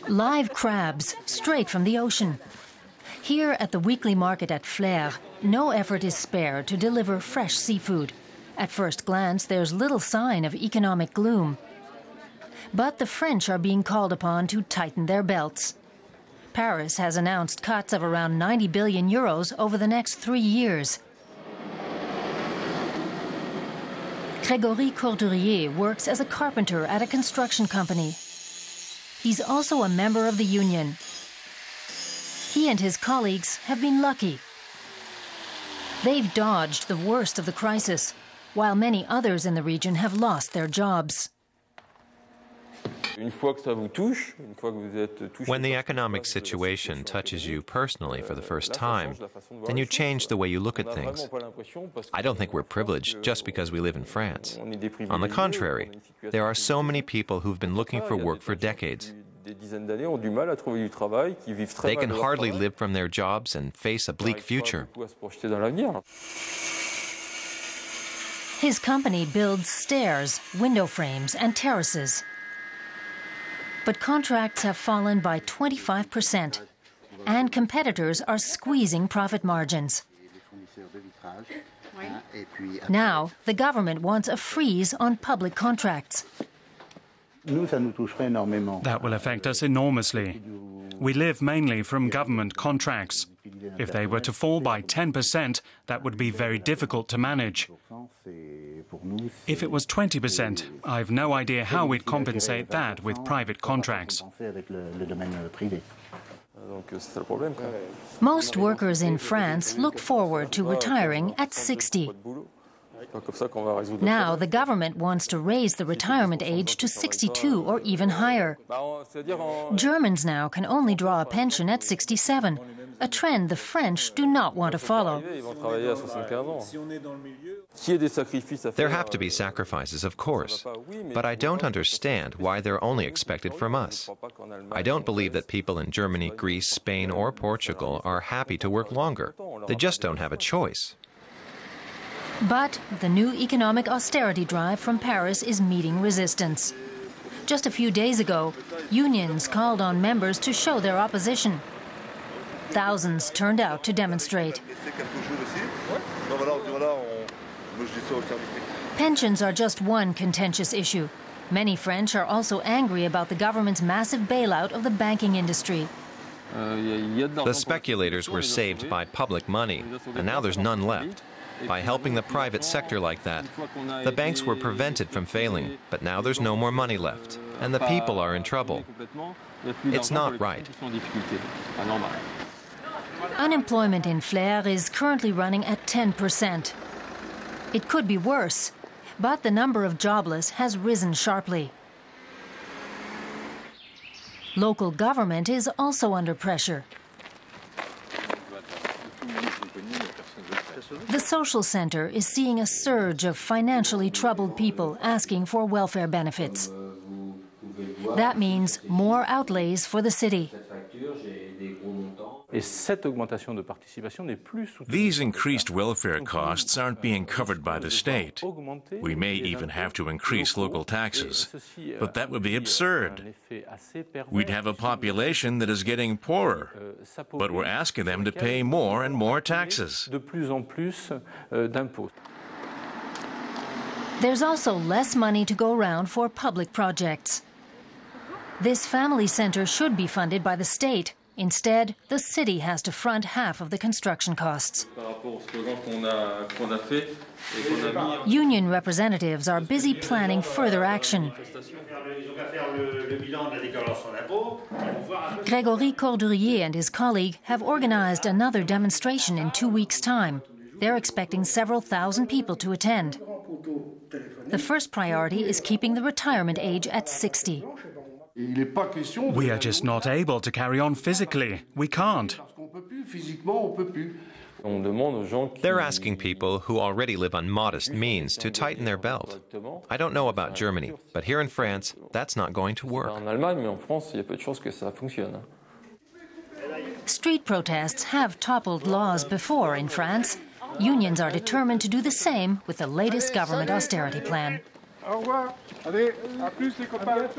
Live crabs, straight from the ocean. Here at the weekly market at Flers, no effort is spared to deliver fresh seafood. At first glance, there's little sign of economic gloom. But the French are being called upon to tighten their belts. Paris has announced cuts of around 90 billion euros over the next 3 years. Grégory Courdurier works as a carpenter at a construction company. He's also a member of the union. He and his colleagues have been lucky. They've dodged the worst of the crisis, while many others in the region have lost their jobs. When the economic situation touches you personally for the first time, then you change the way you look at things. I don't think we're privileged just because we live in France. On the contrary, there are so many people who've been looking for work for decades. They can hardly live from their jobs and face a bleak future. His company builds stairs, window frames, and terraces. But contracts have fallen by 25%, and competitors are squeezing profit margins. Now, the government wants a freeze on public contracts. That will affect us enormously. We live mainly from government contracts. If they were to fall by 10%, that would be very difficult to manage. If it was 20%, I've no idea how we'd compensate that with private contracts. Most workers in France look forward to retiring at 60. Now the government wants to raise the retirement age to 62 or even higher. Germans now can only draw a pension at 67, a trend the French do not want to follow. There have to be sacrifices, of course, but I don't understand why they're only expected from us. I don't believe that people in Germany, Greece, Spain, or Portugal are happy to work longer. They just don't have a choice. But the new economic austerity drive from Paris is meeting resistance. Just a few days ago, unions called on members to show their opposition. Thousands turned out to demonstrate. Pensions are just one contentious issue. Many French are also angry about the government's massive bailout of the banking industry. The speculators were saved by public money, and now there's none left. By helping the private sector like that, the banks were prevented from failing, but now there's no more money left, and the people are in trouble. It's not right. Unemployment in Flers is currently running at 10%. It could be worse, but the number of jobless has risen sharply. Local government is also under pressure. The social center is seeing a surge of financially troubled people asking for welfare benefits. That means more outlays for the city. These increased welfare costs aren't being covered by the state. We may even have to increase local taxes, but that would be absurd. We'd have a population that is getting poorer, but we're asking them to pay more and more taxes. There's also less money to go around for public projects. This family center should be funded by the state. Instead, the city has to front half of the construction costs. Union representatives are busy planning further action. Grégory Courdurier and his colleague have organized another demonstration in 2 weeks' time. They're expecting several thousand people to attend. The first priority is keeping the retirement age at 60. We are just not able to carry on physically. We can't. They're asking people who already live on modest means to tighten their belt. I don't know about Germany, but here in France, that's not going to work. Street protests have toppled laws before in France. Unions are determined to do the same with the latest government austerity plan. Au revoir. Allez, à plus les copains.